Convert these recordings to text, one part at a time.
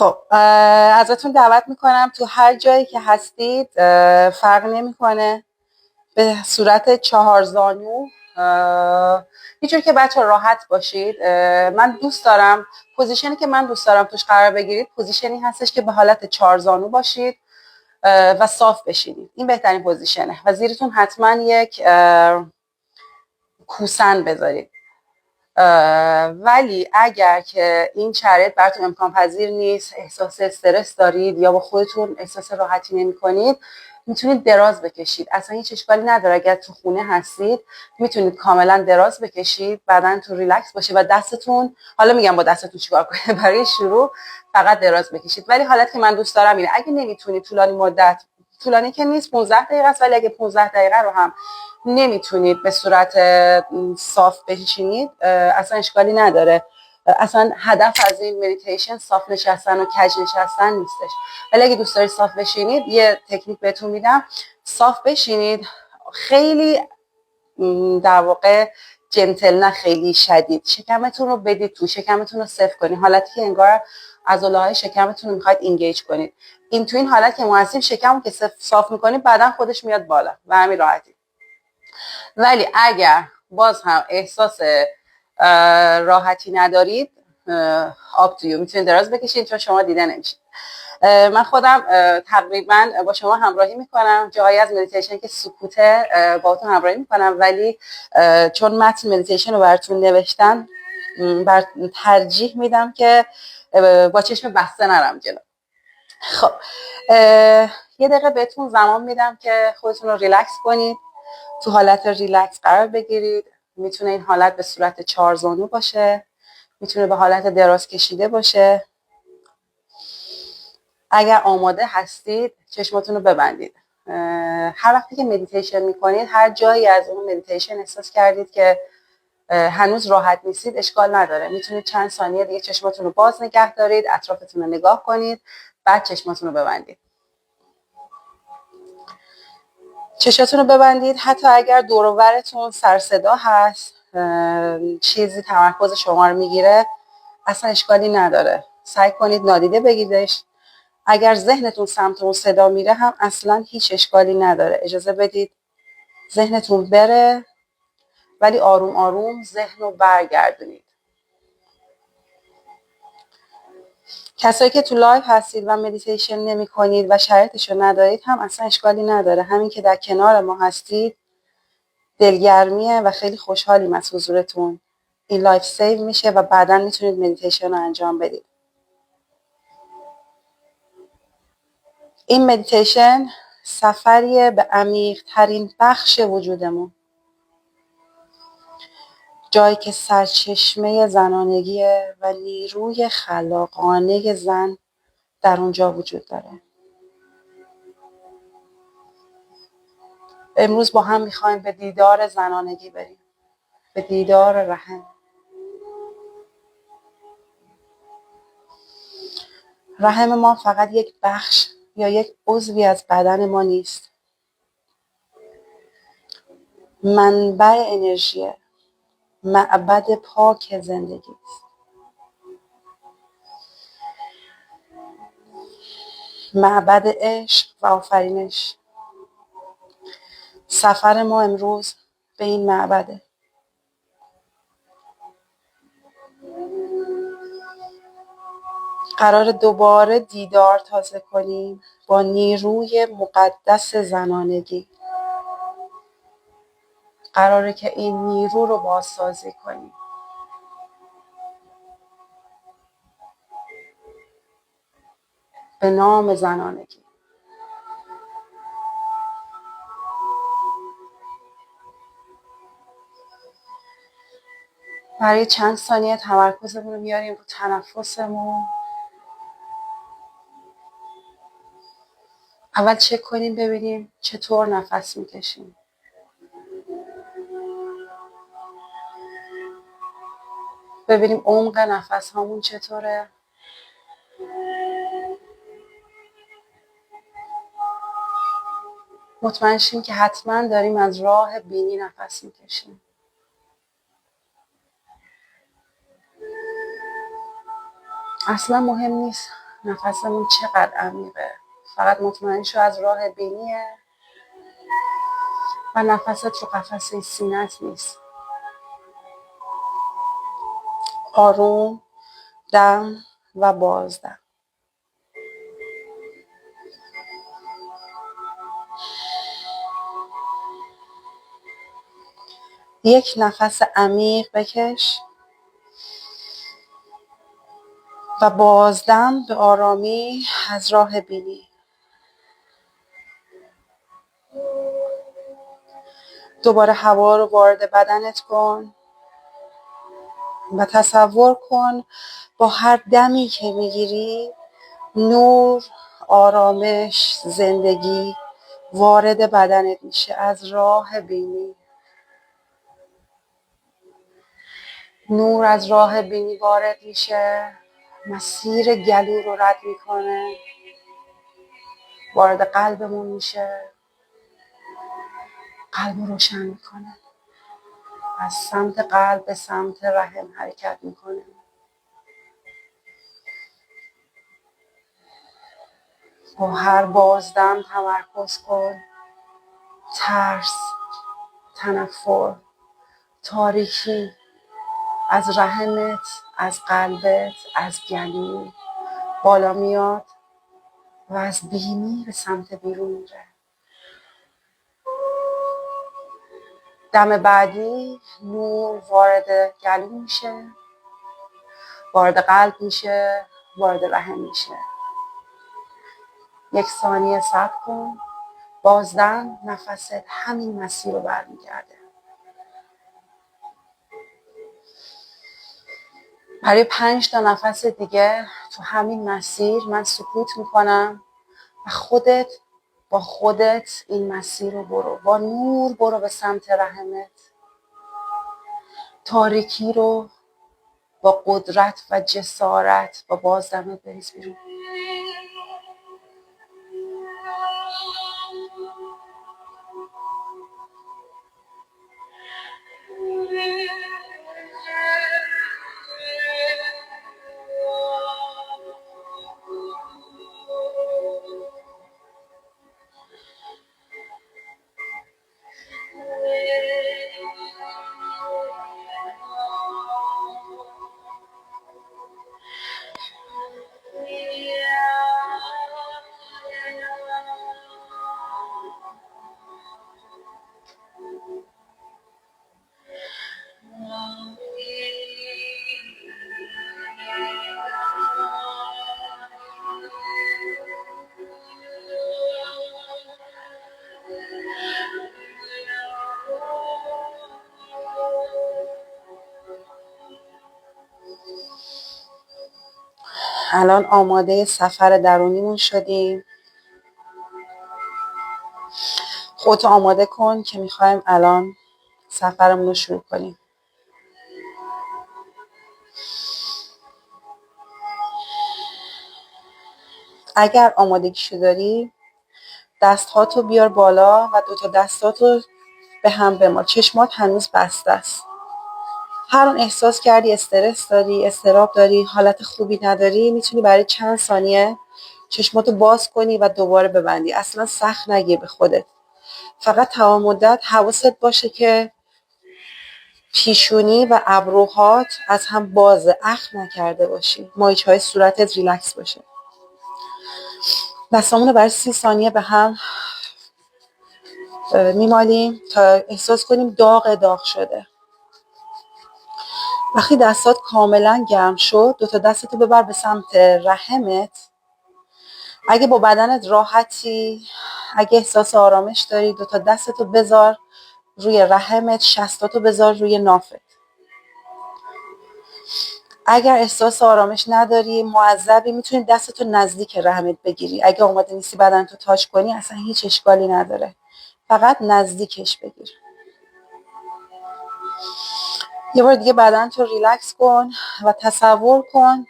خب ازتون دعوت میکنم تو هر جایی که هستید، فرق نمیکنه، به صورت 4 زانو اینجوری که بچه راحت باشید. من دوست دارم پوزیشنی که من دوست دارم توش قرار بگیرید پوزیشنی هستش که به حالت 4 زانو باشید و صاف بشینید. این بهترین پوزیشنه و زیرتون حتما یک کوسن بذارید. ولی اگر که این شرایط براتون امکان پذیر نیست، احساس استرس دارید یا با خودتون احساس راحتی نمی کنید، میتونید دراز بکشید. اصلا هیچ اشکالی نداره. اگر تو خونه هستید میتونید کاملا دراز بکشید، بدنتون ریلکس باشه و دستتون، حالا میگم با دستتون چیکار کنید، برای شروع فقط دراز بکشید. ولی حالت که من دوست دارم اینه، اگه نمیتونید طولانی مدت، طولانی که نیست 15 دقیقه است، ولی اگه 15 دقیقه رو هم نمیتونید به صورت صاف بشینید، اصلا اشکالی نداره. اصلا هدف از این مدیتیشن صاف نشستن و کج نشستن نیستش. ولی اگه دوست دارید صاف بشینید، یه تکنیک بهتون میدم. صاف بشینید، خیلی در واقع جنتل، نه خیلی شدید. شکمتون رو بدید تو، شکمتون رو صفر کنید، حالتی که انگار عضله‌های شکمتون رو میخواید اینگیج کنید. تو این حالت که ما هستیم، شکم که صاف میکنید، بعدن خودش میاد بالا و همین راحتی. ولی اگر باز هم احساس راحتی ندارید، آپ تو یو، میتونید دراز بکشید چون شما دیده نمیشید. من خودم تقریبا با شما همراهی میکنم، جایی از مدیتیشن که سکوته باهاتون همراهی میکنم، ولی چون متن مدیتیشن رو براتون نوشتم، ترجیح میدم که با چشم بسته نرم جلو. خب یه دقیقه بهتون زمان میدم که خودتون رو ریلکس کنید، تو حالت ریلکس قرار بگیرید. میتونه این حالت به صورت 4 زانو باشه، میتونه به حالت دراز کشیده باشه. اگر آماده هستید چشماتون رو ببندید. هر وقتی که مدیتیشن میکنید، هر جایی از اون مدیتیشن احساس کردید که هنوز راحت نیستید، اشکال نداره. میتونید چند ثانیه دیگه چشماتون رو باز نگه دارید، اطرافتون رو نگاه کنید، بعد چشماتون رو ببندید. چشاتون رو ببندید. حتی اگر دور و برتون سر صدا هست، چیزی تمرکز شما رو میگیره، اصلا اشکالی نداره. سعی کنید نادیده بگیریدش. اگر ذهنتون سمت اون صدا میره هم اصلا هیچ اشکالی نداره. اجازه بدید ذهنتون بره، ولی آروم آروم ذهن رو برگردونید. کسایی که تو لایو هستید و مدیتیشن نمی کنید و شرایطشو ندارید هم اصلا اشکالی نداره. همین که در کنار ما هستید دلگرمیه و خیلی خوشحالیم از حضورتون. این لایف سیو میشه و بعدا میتونید مدیتیشن رو انجام بدید. این مدیتیشن سفریه به عمیق ترین بخش وجودمون، جایی که سرچشمه زنانگیه و نیروی خلاقانه زن در اونجا وجود داره. امروز با هم میخوایم به دیدار زنانگی بریم، به دیدار رحم. رحم ما فقط یک بخش یا یک عضوی از بدن ما نیست، منبع انرژیه، معبد پاک زندگی است، معبد عشق و آفرینش. سفر ما امروز به این معبده. قرار دوباره دیدار تازه کنیم با نیروی مقدس زنانگی. قراره که این نیرو رو بازسازی کنیم. به نام زنانگی. برای چند ثانیه تمرکزمون رو میاریم رو تنفسمون. اول چک کنیم ببینیم چطور نفس میکشیم. ببینیم عمق نفس هامون چطوره. مطمئن شیم که حتما داریم از راه بینی نفس میکشیم. اصلا مهم نیست نفسمون چقدر عمیقه. فقط مطمئن شو از راه بینیه و نفست رو قفسه سینت نیست. آروم دم و بازدم. یک نفس عمیق بکش و بازدم به آرامی از راه بینی. دوباره هوا رو وارد بدنت کن و تصور کن با هر دمی که میگیری نور، آرامش، زندگی وارد بدنت میشه از راه بینی. نور از راه بینی وارد میشه، مسیر گلو رو رد میکنه، وارد قلبمون میشه، قلب رو روشن میکنه، از سمت قلب به سمت رحم حرکت میکنه. با هر بازدم تمرکز کن. ترس، تنفر، تاریکی از رحمت، از قلبت، از گلو بالا میاد و از بینی به سمت بیرون میره. دم بعدی نور وارد گلو میشه، وارد قلب میشه، وارد رحم میشه. 1 ثانیه صبر کن. بازدم نفست همین مسیر رو برمیگرده. برای 5 تا نفس دیگه تو همین مسیر من سکوت میکنم و با خودت این مسیر رو برو. با نور برو به سمت رحمت. تاریکی رو با قدرت و جسارت با بازدمت بریز بیرون. الان آماده سفر درونیمون شدیم. خودتو آماده کن که میخوایم الان سفرمون رو شروع کنیم. اگر آمادگیشو داری دستهاتو بیار بالا و 2 تا دستاتو به هم بمال. چشمات هنوز بسته است. هر اون احساس کردی استرس داری، اضطراب داری، حالت خوبی نداری، میتونی برای چند ثانیه چشماتو باز کنی و دوباره ببندی. اصلا سخت نگیر به خودت. فقط تمام مدت حواست باشه که پیشونی و ابروهات از هم بازه، اخم نکرده باشی. ماهیچه‌های صورتت ریلکس باشه. دستامون رو برای 30 ثانیه به هم میمالیم تا احساس کنیم داغ شده. وقتی دستات کاملا گرم شد 2 تا دستتو ببر به سمت رحمت. اگه با بدنت راحتی، اگه احساس آرامش داری 2 تا دستتو بذار روی رحمت، شستاتو بذار روی نافت. اگر احساس آرامش نداری، معذبی، میتونی دستتو نزدیک رحمت بگیری. اگه آماده نیستی بدنتو تاچ کنی اصلا هیچ اشکالی نداره. فقط نزدیکش بگیر. یه بار دیگه بدنتو ریلکس کن و تصور کن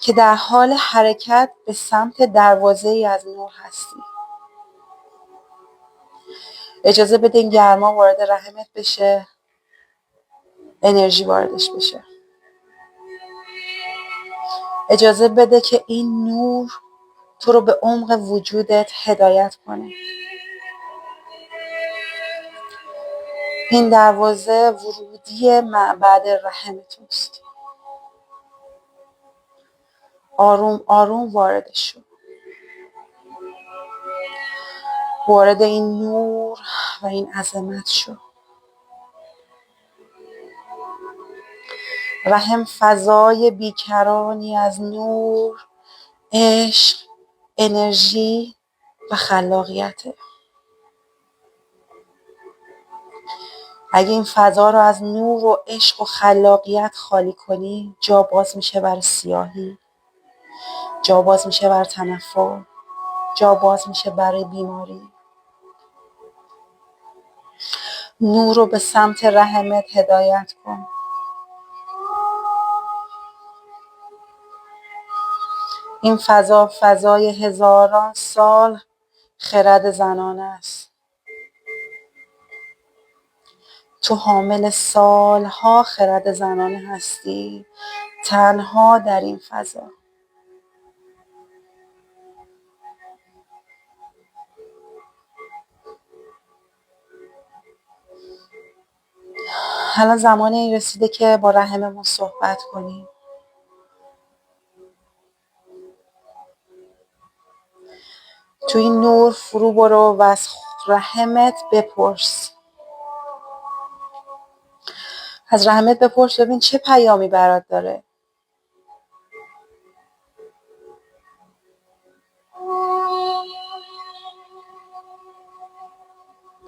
که در حال حرکت به سمت دروازه‌ای از نور هستی. اجازه بده این گرما وارد رحمت بشه، انرژی واردش بشه. اجازه بده که این نور تو رو به عمق وجودت هدایت کنه. این دروازه ورودی معبد رحم توست. آروم آروم وارد شو. وارد این نور و این عظمت شو. رحم فضای بیکرانی از نور، عشق، انرژی و خلاقیته. اگه این فضا رو از نور و عشق و خلاقیت خالی کنی، جا باز میشه برای سیاهی، جا باز میشه برای تنفر، جا باز میشه برای بیماری. نور رو به سمت رحمت هدایت کن. این فضا فضای هزاران سال خرد زنانه است. تو حامل سالها خرد زنانه هستی، تنها در این فضا. حالا زمان این رسیده که با رحممون صحبت کنیم. تو این نور فرو برو و از رحمت بپرس. از رحمت بپرس ببین چه پیامی برات داره.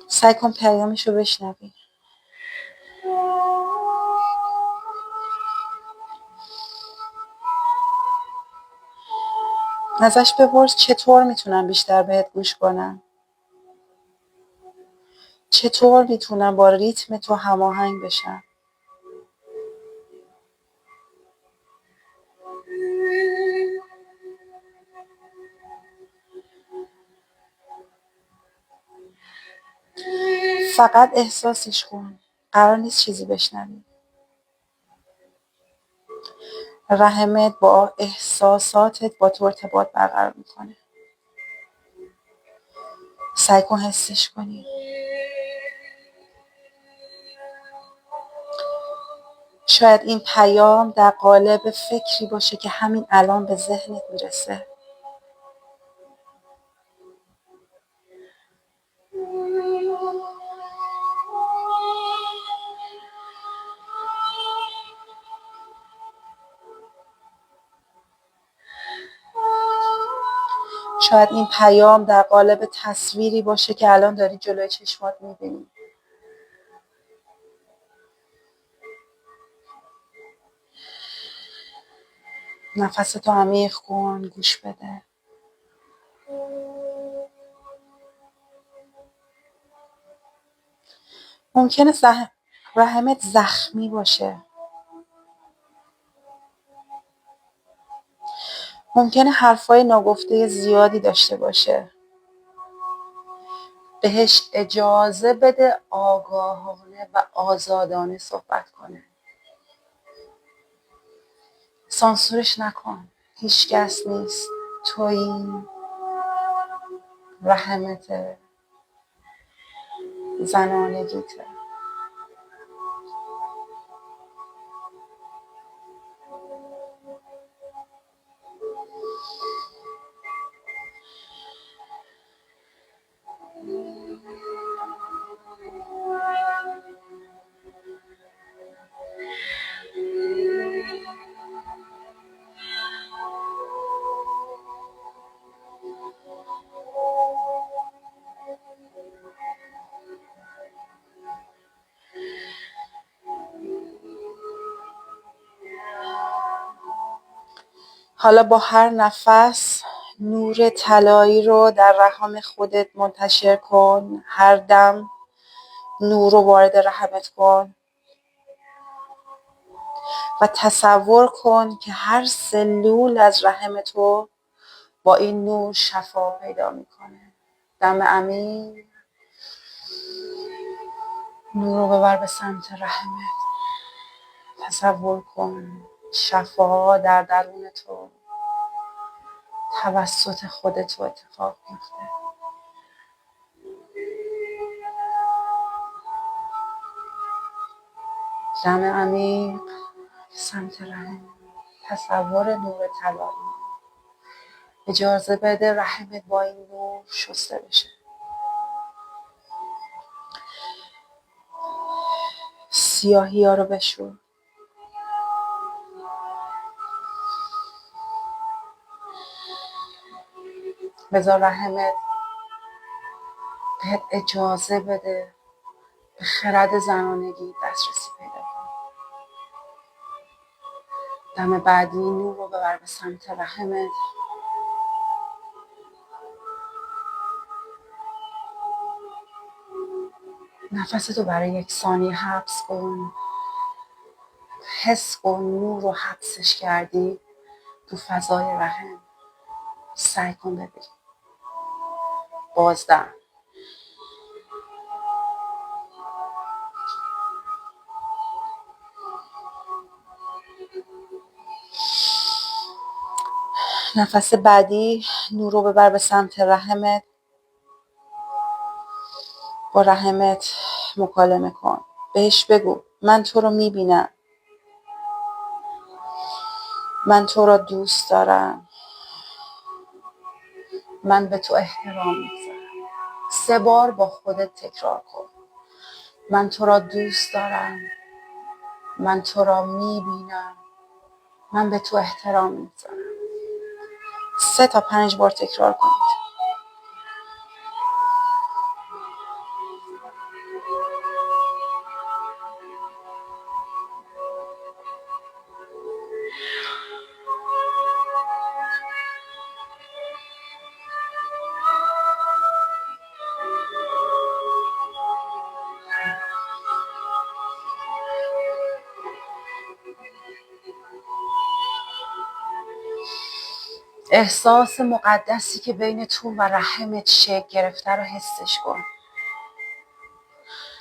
سعی کن پیامشو بشنوی. ازش بپرس چطور میتونم بیشتر بهت گوش کنم. چطور میتونم با ریتم تو هماهنگ بشم. فقط احساسش کن. قرار نیست چیزی بشنوی. رحمت با احساساتت با تو ارتباط برقرار میکنه. سعی کن حسش کنی. شاید این پیام در قالب فکری باشه که همین الان به ذهنت میرسه. شاید این پیام در قالب تصویری باشه که الان داری جلوی چشمات میبینی. نفستو عمیق کن، گوش بده. ممکنه رحمت زخمی باشه. ممکنه حرفای ناگفته زیادی داشته باشه. بهش اجازه بده آگاهانه و آزادانه صحبت کنه. سانسورش نکن. هیچ کس نیست. تویی، رحمت، زنانگیته. حالا با هر نفس نور طلایی رو در رحم خودت منتشر کن. هر دم نور رو وارد رحمت کن و تصور کن که هر سلول از رحم تو با این نور شفا پیدا میکنه. دم عمیق. نور رو ببر به سمت رحمت. تصور کن شفا در درون تو توسط خود تو اتفاق میفته. دم عمیق سمت رحم. تصور نور طلایی. اجازه بده رحمت با این نور شسته بشه. سیاهی ها رو بشور. بذار رحمت بهت اجازه بده به خرد زنانگی دسترسی پیدا کنی. دم بعدی نور رو ببر به سمت رحمت. نفستو برای 1 ثانیه حبس کن. حس کن نور رو حبسش کردی تو فضای رحم. سعی کن ببین. بازدم. نفس بعدی نور رو ببر به سمت رحمت. با رحمت مکالمه کن. بهش بگو من تو رو میبینم. من تو را دوست دارم. من به تو احترام میذارم. 3 بار با خودت تکرار کن. من تو را دوست دارم. من تو را میبینم. من به تو احترام میذارم. 3 تا 5 بار تکرار کنید. احساس مقدسی که بین تو و رحمت شکل گرفته رو حسش کن.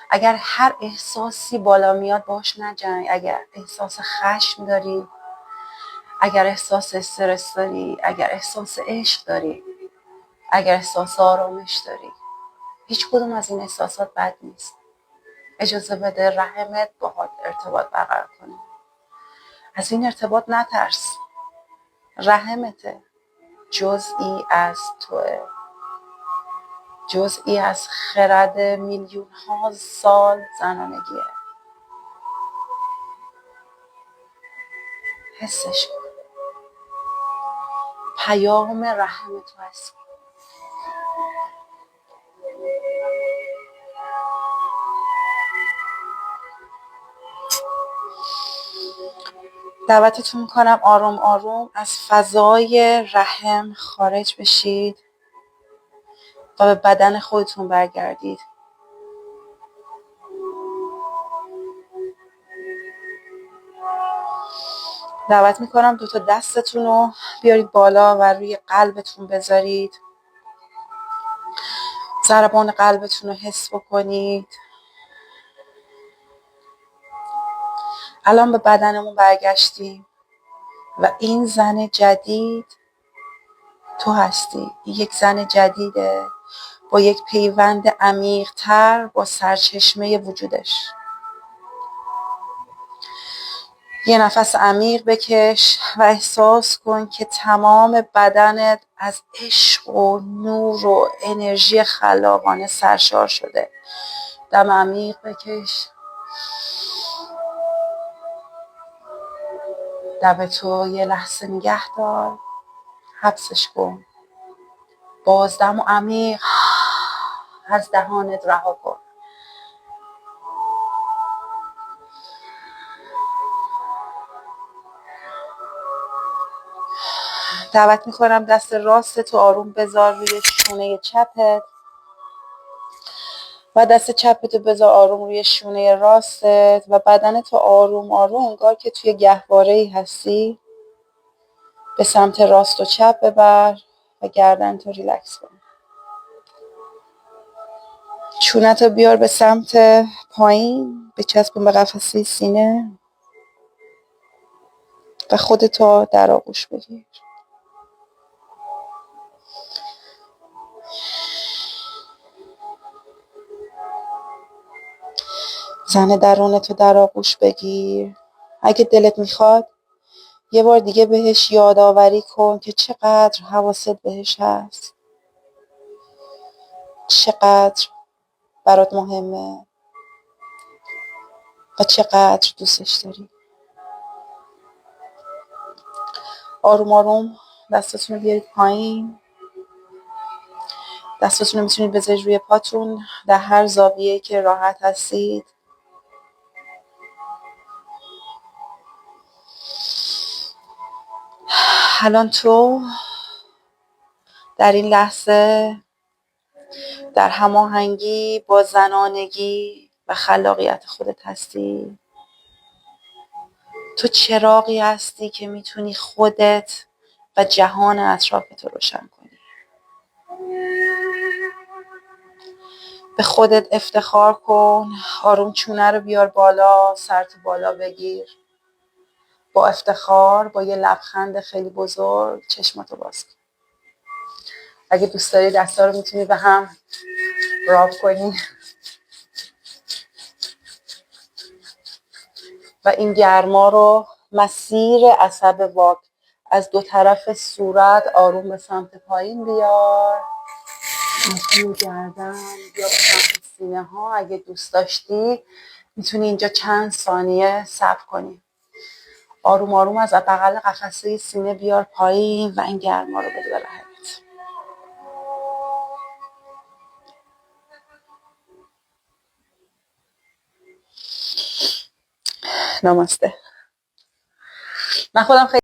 اگر هر احساسی بالا میاد باش نجنگ. اگر احساس خشم داری، اگر احساس استرس داری، اگر احساس عشق داری، اگر احساس آرامش داری، هیچ کدوم از این احساسات بد نیست. اجازه بده رحمت باهات ارتباط برقرار کنه. از این ارتباط نترس. رحمته. جزئی از توه. جزئی از خرد میلیون ها سال زنانگیه. حسش کن. پیام رحم تو هست. دعوتتون میکنم آروم آروم از فضای رحم خارج بشید و به بدن خودتون برگردید. دعوت میکنم 2 تا دستتون رو بیارید بالا و روی قلبتون بذارید. ضربان قلبتون رو حس بکنید. الان به بدنمون برگشتیم و این زن جدید تو هستی. یک زن جدیده با یک پیوند عمیق‌تر با سرچشمه وجودش. یه نفس عمیق بکش و احساس کن که تمام بدنت از عشق و نور و انرژی خلاقانه سرشار شده. دم عمیق بکش. لب تو یه لحظه نگه دار. حبسش کن. بازدم و عمیق از دهانت رها کن. دعوت میکنم دست راست تو آروم بذار روی شونه چپت و دست چپتو بذار آروم روی شونه راستت و بدن تو آروم آروم انگار که توی گهواره‌ای هستی به سمت راست و چپ ببر و گردن تو ریلکس کن. چونتو بیار به سمت پایین، بچسبون به قفسه سینه. و خودتو در آغوش بگیر. زن درونتو در آغوش بگیر. اگه دلت میخواد یه بار دیگه بهش یادآوری کن که چقدر حواست بهش هست، چقدر برات مهمه و چقدر دوستش داری. آروم آروم دستاتون رو بیارید پایین. دستاتون رو میتونید بذارید روی پاتون در هر زاویه‌ای که راحت هستید. الان تو در این لحظه در هماهنگی با زنانگی و خلاقیت خودت هستی. تو چراغی هستی که میتونی خودت و جهان اطرافتو روشن کنی. به خودت افتخار کن. آروم چونه رو بیار بالا، سرتو بالا بگیر. با افتخار، با یه لبخند خیلی بزرگ چشماتو باز کن. اگه دوست داری دستا رو میتونی به هم راب کنی و این گرما رو مسیر عصب واک از دو طرف صورت آروم به سمت پایین بیار. میتونی گردن یا به سمت سینه ها. اگه دوست داشتی میتونی اینجا چند ثانیه صبر کنی. آروم آروم از بغل قفسه سینه بیار پایین و این گرما رو بده به رحمت. نماسته. من خودم خیلی